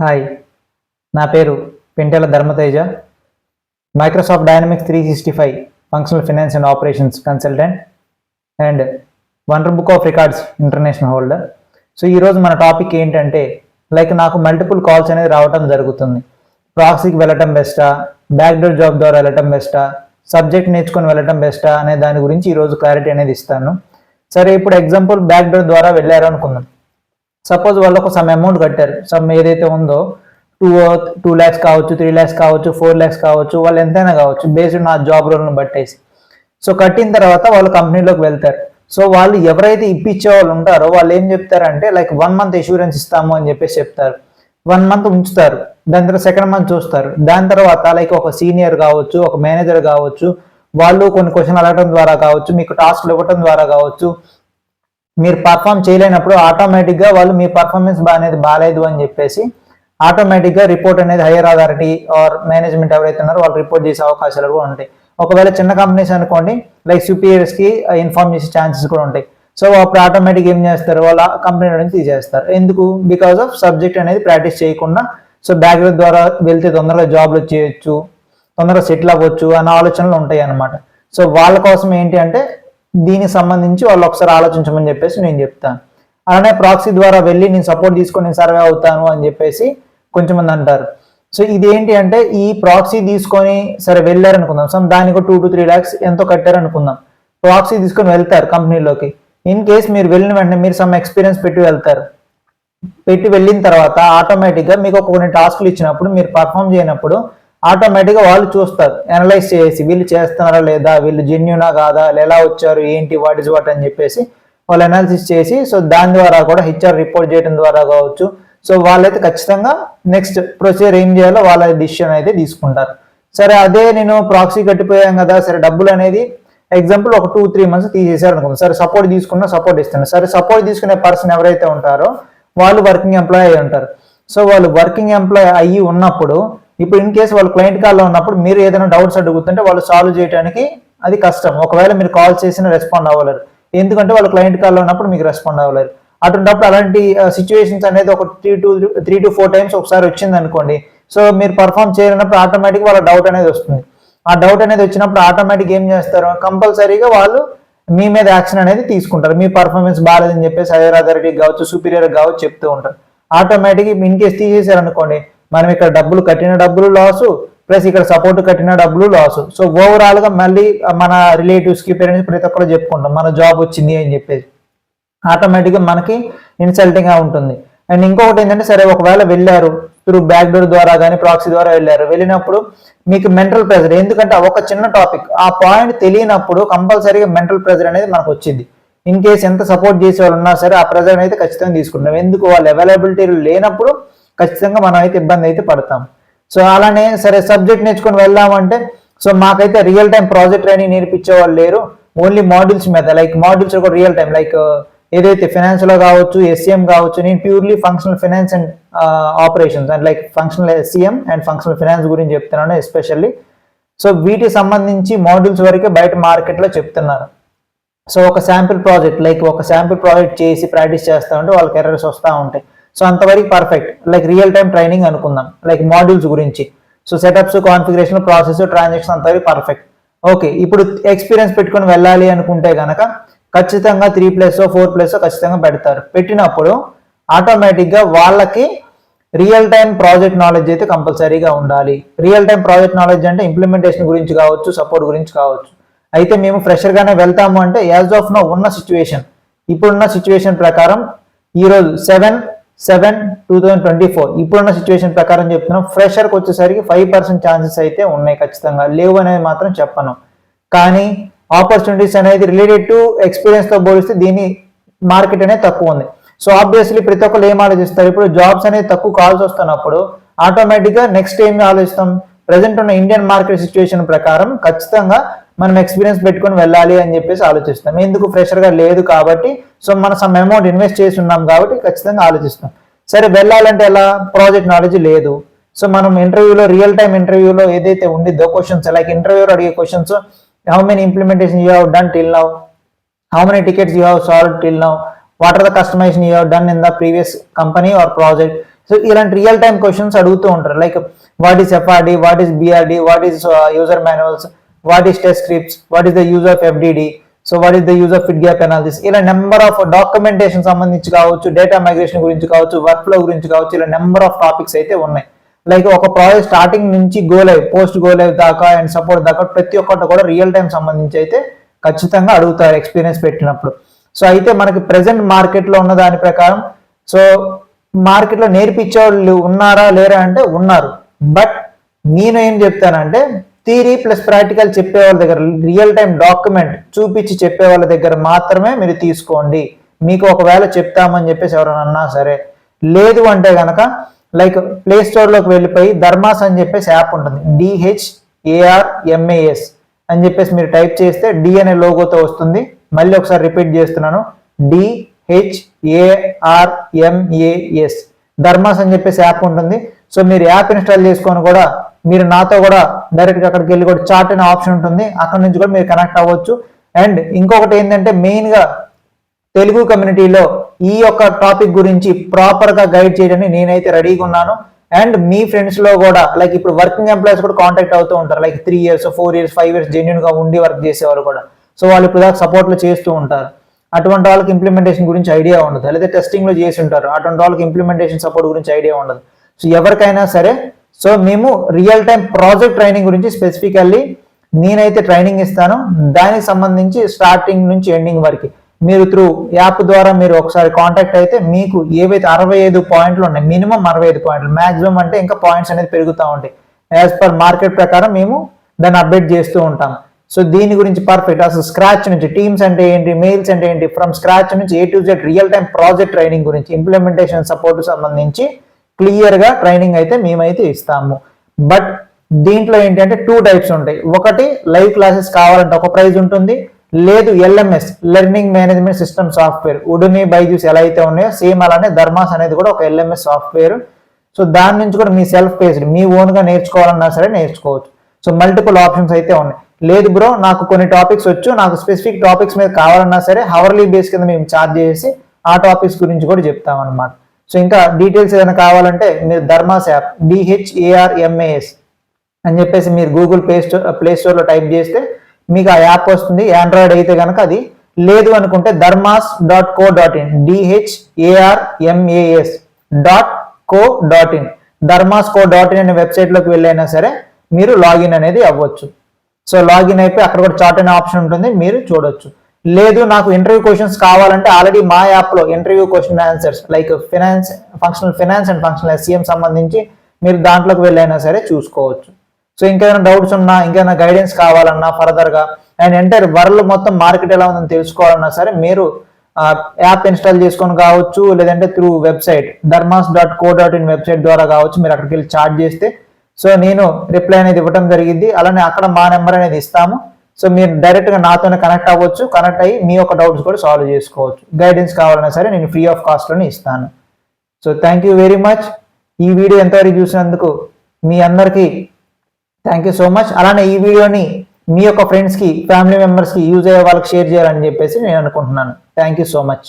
Hi, నా పేరు Pentela Dharmateja. Microsoft Dynamics 365 functional finance and operations consultant and wonder book of records international holder. So ఈరోజు మన topic ఏంటంటే నాకు మల్టిపుల్ కాల్స్ అనేది రావటం జరుగుతుంది. ప్రాక్సీకి వెళ్ళటం బెస్టా, బ్యాక్డోర్ జాబ్ ద్వారా వెళ్ళటం బెస్టా, సబ్జెక్ట్ నేర్చుకొని వెళ్ళటం బెస్టా అనే దాని గురించి ఈరోజు క్లారిటీ అనేది ఇస్తాను. సరే, ఇప్పుడు ఎగ్జాంపుల్ బ్యాక్డోర్ ద్వారా వెళ్ళారు అనుకుందాం. సపోజ్ వాళ్ళు ఒక సమ్ అమౌంట్ కట్టారు. సమ్ ఏదైతే ఉందో 2 lakhs కావచ్చు, 3 lakhs కావచ్చు, 4 lakhs కావచ్చు, వాళ్ళు ఎంతైనా కావచ్చు బేస్డ్ నా జాబ్ రోల్ని బట్టేసి. సో కట్టిన తర్వాత వాళ్ళు కంపెనీలోకి వెళ్తారు. సో వాళ్ళు ఎవరైతే ఇప్పించే వాళ్ళు ఉంటారో వాళ్ళు ఏం చెప్తారంటే 1 month ఇన్సూరెన్స్ ఇస్తాము అని చెప్పేసి చెప్తారు. 1 month ఉంచుతారు. దాని తర్వాత సెకండ్ మంత్ చూస్తారు. దాని తర్వాత ఒక సీనియర్ కావచ్చు, ఒక మేనేజర్ కావచ్చు, వాళ్ళు కొన్ని క్వశ్చన్ అడగడం ద్వారా కావచ్చు, మీకు టాస్క్లు ఇవ్వడం ద్వారా కావచ్చు, మీరు పర్ఫామ్ చేయలేనప్పుడు ఆటోమేటిక్గా వాళ్ళు మీ పర్ఫార్మెన్స్ అనేది బాగాలేదు అని చెప్పేసి ఆటోమేటిక్గా రిపోర్ట్ అనేది హైయర్ అథారిటీ ఆర్ మేనేజ్మెంట్ ఎవరైతే ఉన్నారో వాళ్ళు రిపోర్ట్ చేసే అవకాశాలు కూడా ఉంటాయి. ఒకవేళ చిన్న కంపెనీస్ అనుకోండి, సుపీరియర్స్కి ఇన్ఫార్మ్ చేసే ఛాన్సెస్ కూడా ఉంటాయి. సో అప్పుడు ఆటోమేటిక్ ఏం చేస్తారు, వాళ్ళ కంపెనీ నుంచి తీసేస్తారు. ఎందుకు? బికాస్ ఆఫ్ సబ్జెక్ట్ అనేది ప్రాక్టీస్ చేయకుండా. సో బ్యాక్గ్రౌండ్ ద్వారా వెళ్తే తొందరగా జాబ్లు చేయొచ్చు, తొందరగా సెటిల్ అవ్వచ్చు అన్న ఆలోచనలు ఉంటాయి అన్నమాట. సో వాళ్ళ కోసం ఏంటి అంటే దీనికి సంబంధించి వాళ్ళు ఒకసారి ఆలోచించమని చెప్పేసి నేను చెప్తాను. అలానే ప్రాక్సీ ద్వారా వెళ్ళి నేను సపోర్ట్ తీసుకొని నేను సర్వే అవుతాను అని చెప్పేసి కొంచెంమంది అంటారు. సో ఇదేంటి అంటే ఈ ప్రాక్సీ తీసుకొని సరే వెళ్ళారు అనుకుందాం, సమ్ దానికి 2 to 3 lakhs ఎంతో కట్టారు అనుకుందాం. ప్రాక్సీ తీసుకొని వెళ్తారు కంపెనీలోకి. ఇన్ కేస్ మీరు వెళ్ళిన వెంటనే మీరు సమ్ ఎక్స్పీరియన్స్ పెట్టి వెళ్తారు. పెట్టి వెళ్ళిన తర్వాత ఆటోమేటిక్గా మీకు కొన్ని టాస్క్లు ఇచ్చినప్పుడు మీరు పర్ఫామ్ చేయనప్పుడు ఆటోమేటిక్గా వాళ్ళు చూస్తారు, అనలైజ్ చేసి వీళ్ళు చేస్తున్నారా లేదా, వీళ్ళు జెన్యునా కాదా, ఎలా వచ్చారు, ఏంటి, వాట్ ఇస్ వాట్ అని చెప్పేసి వాళ్ళు అనాలిసిస్ చేసి సో దాని ద్వారా కూడా హెచ్ఆర్ రిపోర్ట్ చేయడం ద్వారా కావచ్చు. సో వాళ్ళైతే ఖచ్చితంగా నెక్స్ట్ ప్రొసీజర్ ఏం చేయాలో వాళ్ళ డిసిషన్ అయితే తీసుకుంటారు. సరే, అదే నేను ప్రాక్సీ కట్టిపోయాం కదా, సరే డబ్బులు అనేది ఎగ్జాంపుల్ ఒక 2-3 months తీసేసారు అనుకుందాం. సరే సపోర్ట్ తీసుకున్నా సపోర్ట్ ఇస్తాను. సరే సపోర్ట్ తీసుకునే పర్సన్ ఎవరైతే ఉంటారో వాళ్ళు వర్కింగ్ ఎంప్లాయ్ అయి ఉంటారు. సో వాళ్ళు వర్కింగ్ ఎంప్లాయ్ అయ్యి ఉన్నప్పుడు ఇప్పుడు ఇన్ కేసు వాళ్ళు క్లయింట్ కాల్లో ఉన్నప్పుడు మీరు ఏదైనా డౌట్స్ అడుగుతుంటే వాళ్ళు సాల్వ్ చేయడానికి అది కష్టం. ఒకవేళ మీరు కాల్ చేసినా రెస్పాండ్ అవ్వలేరు, ఎందుకంటే వాళ్ళు క్లయింట్ కాల్లో ఉన్నప్పుడు మీకు రెస్పాండ్ అవ్వలేరు. అటువంటిప్పుడు అలాంటి సిచ్యువేషన్స్ అనేది ఒక 3 to 4 times ఒకసారి వచ్చింది అనుకోండి. సో మీరు పర్ఫామ్ చేయనప్పుడు ఆటోమేటిక్ వాళ్ళ డౌట్ అనేది వస్తుంది. ఆ డౌట్ అనేది వచ్చినప్పుడు ఆటోమేటిక్ ఏం చేస్తారు, కంపల్సరీగా వాళ్ళు మీ మీద యాక్షన్ అనేది తీసుకుంటారు. మీ పర్ఫార్మెన్స్ బాగాలేదని చెప్పేసి హైయర్ అథారిటీ కావచ్చు, సుపీరియర్ కావచ్చు చెప్తూ ఉంటారు. ఆటోమేటిక్ ఇన్ కేసు తీసేశారు అనుకోండి, మనం ఇక్కడ డబ్బులు కట్టిన డబ్బులు లాసు, ప్లస్ ఇక్కడ సపోర్ట్ కట్టిన డబ్బులు లాసు. సో ఓవరాల్ గా మళ్ళీ మన రిలేటివ్స్ కి పేరెంట్స్ ప్రతి ఒక్కరు చెప్పుకుంటాం మన జాబ్ వచ్చింది అని చెప్పేసి. ఆటోమేటిక్ గా మనకి ఇన్సల్టింగ్ గా ఉంటుంది. అండ్ ఇంకొకటి ఏంటంటే సరే ఒకవేళ వెళ్ళారు త్రూ బ్యాక్ డోర్ ద్వారా కానీ ప్రాక్సీ ద్వారా వెళ్ళినప్పుడు మీకు మెంటల్ ప్రెజర్, ఎందుకంటే ఒక చిన్న టాపిక్ ఆ పాయింట్ తెలియనప్పుడు కంపల్సరీగా మెంటల్ ప్రెజర్ అనేది మనకు వచ్చింది. ఇన్ కేసు ఎంత సపోర్ట్ చేసే వాళ్ళు ఉన్నా సరే ఆ ప్రెజర్ అయితే ఖచ్చితంగా తీసుకుంటాం. ఎందుకు? వాళ్ళు అవైలబిలిటీ లేనప్పుడు ఖచ్చితంగా మనం అయితే ఇబ్బంది అయితే పడతాం. సో అలానే సరే సబ్జెక్ట్ నేర్చుకొని వెళ్దామంటే సో మాకైతే రియల్ టైం ప్రాజెక్ట్ ట్రైనింగ్ నేర్పించే వాళ్ళు లేరు. ఓన్లీ మాడ్యూల్స్ మీద మాడ్యూల్స్ కూడా రియల్ టైం ఏదైతే ఫైనాన్స్ లో కావచ్చు, ఎస్సీఎం కావచ్చు, నేను purely functional finance and operations and functional SCM and functional finance గురించి చెప్తున్నాను ఎస్పెషల్లీ. సో వీటికి సంబంధించి మాడ్యూల్స్ వరకే బయట మార్కెట్లో చెప్తున్నారు. సో ఒక శాంపిల్ ప్రాజెక్ట్ చేసి ప్రాక్టీస్ చేస్తా ఉంటే వాళ్ళకి ఎర్రర్స్ వస్తూ ఉంటాయి. సో అంతవరకు పర్ఫెక్ట్. రియల్ టైం ట్రైనింగ్ అనుకుందాం, మాడ్యూల్స్ గురించి. So setups, configuration, process, transaction అంతవరకు పర్ఫెక్ట్. ఓకే, ఇప్పుడు ఎక్స్పీరియన్స్ పెట్టుకొని వెళ్ళాలి అనుకుంటే కనుక ఖచ్చితంగా 3+ 4+ ఖచ్చితంగా పెడతారు. పెట్టినప్పుడు ఆటోమేటిక్గా వాళ్ళకి రియల్ టైం ప్రాజెక్ట్ నాలెడ్జ్ అయితే కంపల్సరీగా ఉండాలి. రియల్ టైం ప్రాజెక్ట్ నాలెడ్జ్ అంటే ఇంప్లిమెంటేషన్ గురించి కావచ్చు, సపోర్ట్ గురించి కావచ్చు. అయితే మేము ఫ్రెషర్గానే వెళ్తాము అంటే యాజ్ ఆఫ్ నో ఉన్న సిచ్యువేషన్, ఇప్పుడున్న సిచ్యువేషన్ ప్రకారం ఈరోజు 7/7/2024 ఇప్పుడున్న సిచ్యువేషన్ ప్రకారం చెప్తున్నాం, ఫ్రెషర్కి వచ్చేసరికి 5% ఛాన్సెస్ అయితే ఉన్నాయి. ఖచ్చితంగా లేవు అనేది మాత్రం చెప్పను. కానీ ఆపర్చునిటీస్ అనేది రిలేటెడ్ టు ఎక్స్పీరియన్స్ తో పోలిస్తే దీని మార్కెట్ అనేది తక్కువ ఉంది. సో ఆబ్వియస్లీ ప్రతి ఒక్కరు ఏం ఆలోచిస్తారు, ఇప్పుడు జాబ్స్ అనేది తక్కువ కాల్స్ వస్తున్నప్పుడు ఆటోమేటిక్గా నెక్స్ట్ ఏం ఆలోచిస్తాం, ప్రజెంట్ ఉన్న ఇండియన్ మార్కెట్ సిచ్యువేషన్ ప్రకారం ఖచ్చితంగా మనం ఎక్స్పీరియన్స్ పెట్టుకొని వెళ్ళాలి అని చెప్పేసి ఆలోచిస్తాం. ఎందుకు? ఫ్రెషర్గా లేదు కాబట్టి. సో మనం సమ్ అమౌంట్ ఇన్వెస్ట్ చేసి ఉన్నాం కాబట్టి ఖచ్చితంగా ఆలోచిస్తాం. సరే వెళ్ళాలంటే ఎలా? ప్రాజెక్ట్ నాలెడ్జ్ లేదు. సో మనం ఇంటర్వ్యూలో రియల్ టైం ఇంటర్వ్యూలో ఏదైతే ఉండిద్దో క్వశ్చన్స్, ఇంటర్వ్యూలో అడిగే questions, how many implementation you have done till now, how many tickets you have solved till now, what are the customization you have done in the previous company or project. So ఇలాంటి real time questions అడుగుతూ ఉంటారు. Like what is FRD, what is BRD, what is user manuals, what is test scripts, what is the use of FDD, so what is the use of fit gap analysis, ఇలా number of documentation సంబంధించి కావచ్చు, data migration గురించి కావచ్చు, work flow గురించి కావచ్చు, ఇలా number of topics అయితే ఉన్నాయి. లైక్ ఒక ప్రాజెక్ట్ స్టార్టింగ్ నుంచి go live, post go live దాకా అండ్ సపోర్ట్ దాకా ప్రతి ఒక్కటి కూడా రియల్ టైం సంబంధించి అయితే ఖచ్చితంగా అడుగుతారు ఎక్స్పీరియన్స్ పెట్టినప్పుడు. సో అయితే మనకి ప్రెసెంట్ మార్కెట్లో ఉన్న దాని ప్రకారం సో మార్కెట్లో నేర్పించే వాళ్ళు ఉన్నారా లేరా అంటే ఉన్నారు. బట్ నేను ఏం చెప్తానంటే థియరీ ప్లస్ ప్రాక్టికల్ చెప్పే వాళ్ళ దగ్గర, రియల్ టైం డాక్యుమెంట్ చూపించి చెప్పే వాళ్ళ దగ్గర మాత్రమే మీరు తీసుకోండి. మీకు ఒకవేళ చెప్తామని చెప్పేసి ఎవరైనా అన్నా సరే, లేదు అంటే కనుక లైక్ ప్లే స్టోర్లోకి వెళ్ళిపోయి ధర్మాస్ అని చెప్పేసి యాప్ ఉంటుంది, DHARMAS అని చెప్పేసి మీరు టైప్ చేస్తే డి అనే లోగోతో వస్తుంది. మళ్ళీ ఒకసారి రిపీట్ చేస్తున్నాను, DHARMAS ధర్మాస్ అని చెప్పేసి యాప్ ఉంటుంది. సో మీరు యాప్ ఇన్స్టాల్ చేసుకొని కూడా మీరు నాతో కూడా డైరెక్ట్గా అక్కడికి వెళ్ళి కూడా చాట్ అనే ఆప్షన్ ఉంటుంది, అక్కడ నుంచి కూడా మీరు కనెక్ట్ అవ్వచ్చు. అండ్ ఇంకొకటి ఏంటంటే మెయిన్గా తెలుగు కమ్యూనిటీలో ఈ యొక్క టాపిక్ గురించి ప్రాపర్గా గైడ్ చేయడానికి నేనైతే రెడీగా ఉన్నాను. అండ్ మీ ఫ్రెండ్స్లో కూడా లైక్ ఇప్పుడు వర్కింగ్ ఎంప్లాయీస్ కూడా కాంటాక్ట్ అవుతూ ఉంటారు, లైక్ 3 years 4 years 5 years జెన్యున్గా ఉండి వర్క్ చేసేవాళ్ళు కూడా. సో వాళ్ళు ఇప్పుడు దాకా సపోర్ట్లో చేస్తూ ఉంటారు. అటువంటి వాళ్ళకి ఇంప్లిమెంటేషన్ గురించి ఐడియా ఉండదు, లేదా టెస్టింగ్లో చేసి ఉంటారు, అటువంటి వాళ్ళకి ఇంప్లిమెంటేషన్ సపోర్ట్ గురించి ఐడియా ఉండదు. సో ఎవరికైనా సరే సో మేము రియల్ టైం ప్రాజెక్ట్ ట్రైనింగ్ గురించి స్పెసిఫికల్లీ నేనైతే ట్రైనింగ్ ఇస్తాను. దానికి సంబంధించి స్టార్టింగ్ నుంచి ఎండింగ్ వరకు మీరు త్రూ యాప్ ద్వారా మీరు ఒకసారి కాంటాక్ట్ అయితే మీకు ఏవైతే 65 పాయింట్లు ఉన్నాయి, మినిమం 65 పాయింట్లు, మాక్సిమం అంటే ఇంకా పాయింట్స్ అనేది పెరుగుతూ ఉంటాయి. యాజ్ పర్ మార్కెట్ ప్రకారం మేము దాన్ని అప్డేట్ చేస్తూ ఉంటాం. సో దీని గురించి పర్ఫెక్ట్ అసలు స్క్రాచ్ నుంచి టీమ్స్ అంటే ఏంటి, మెయిల్స్ అంటే ఏంటి, ఫ్రమ్ స్క్రాచ్ నుంచి A to Z real time project training గురించి, ఇంప్లిమెంటేషన్ సపోర్ట్ సంబంధించి క్లియర్గా ట్రైనింగ్ అయితే మేమైతే ఇస్తాము. బట్ దీంట్లో ఏంటంటే 2 types ఉంటాయి. ఒకటి లైవ్ క్లాసెస్ కావాలంటే ఒక ప్రైజ్ ఉంటుంది, లేదు LMS learning management system software, Udemy Byju's ఎలా అయితే ఉన్నాయో సేమ్ అలానే ధర్మాస్ అనేది కూడా ఒక LMS సాఫ్ట్వేర్. సో దాని నుంచి కూడా మీ సెల్ఫ్ పేస్డ్ మీ ఓన్గా నేర్చుకోవాలన్నా సరే నేర్చుకోవచ్చు. సో మల్టిపుల్ ఆప్షన్స్ అయితే ఉన్నాయి. లేదు బ్రో నాకు కొన్ని టాపిక్స్ వచ్చు, నాకు స్పెసిఫిక్ టాపిక్స్ మీద కావాలన్నా సరే హవర్లీ బేస్ కింద మేము ఛార్జ్ చేసి ఆ టాపిక్స్ గురించి కూడా చెప్తామన్నమాట. సో ఇంకా డీటెయిల్స్ ఏదైనా కావాలంటే మీరు ధర్మాస్ యాప్ DHARMAS అని చెప్పేసి మీరు గూగుల్ ప్లే స్టోర్లో టైప్ చేస్తే మీకు ఆ యాప్ వస్తుంది. ఆండ్రాయిడ్ అయితే కనుక అది, లేదు అనుకుంటే dharmas.co.in DHARMAS.co.in dharmas.co.in అనే వెబ్సైట్లోకి వెళ్ళైనా సరే మీరు లాగిన్ అనేది అవ్వచ్చు. సో లాగిన్ అయిపోయి అక్కడ కూడా చాట్ అనే ఆప్షన్ ఉంటుంది, మీరు చూడొచ్చు. లేదు నాకు ఇంటర్వ్యూ క్వశ్చన్స్ కావాలంటే ఆల్రెడీ మా యాప్లో interview question answers like functional finance and functional SCM సంబంధించి మీరు దాంట్లోకి వెళ్ళైనా సరే చూసుకోవచ్చు. సో ఇంకేమైనా డౌట్స్ ఉన్నా, ఇంకేమైనా గైడెన్స్ కావాలన్నా ఫర్దర్గా అండ్ ఎంటైర్ వరల్డ్ మొత్తం మార్కెట్ ఎలా ఉందని తెలుసుకోవాలన్నా సరే మీరు యాప్ ఇన్స్టాల్ చేసుకొని కావచ్చు, లేదంటే త్రూ వెబ్సైట్ dharmas.co.in వెబ్సైట్ ద్వారా కావచ్చు, మీరు అక్కడికి వెళ్ళి చాట్ చేస్తే సో నేను రిప్లై అనేది ఇవ్వడం జరిగింది. అలానే అక్కడ మా నెంబర్ అనేది ఇస్తాము. సో మీరు డైరెక్ట్గా నాతోనే కనెక్ట్ అవ్వచ్చు, కనెక్ట్ అయ్యి మీ యొక్క డౌట్స్ కూడా సాల్వ్ చేసుకోవచ్చు. గైడెన్స్ కావాలన్నా సరే నేను ఫ్రీ ఆఫ్ కాస్ట్లోనే ఇస్తాను. So thank you very much. ఈ వీడియో ఎంతవరకు చూసినందుకు మీ అందరికీ థ్యాంక్ యూ సో మచ్. అలానే ఈ వీడియోని మీ యొక్క ఫ్రెండ్స్కి, ఫ్యామిలీ మెంబర్స్కి యూజ్ అయ్యే వాళ్ళకి షేర్ చేయాలని చెప్పేసి నేను అనుకుంటున్నాను. Thank you so much.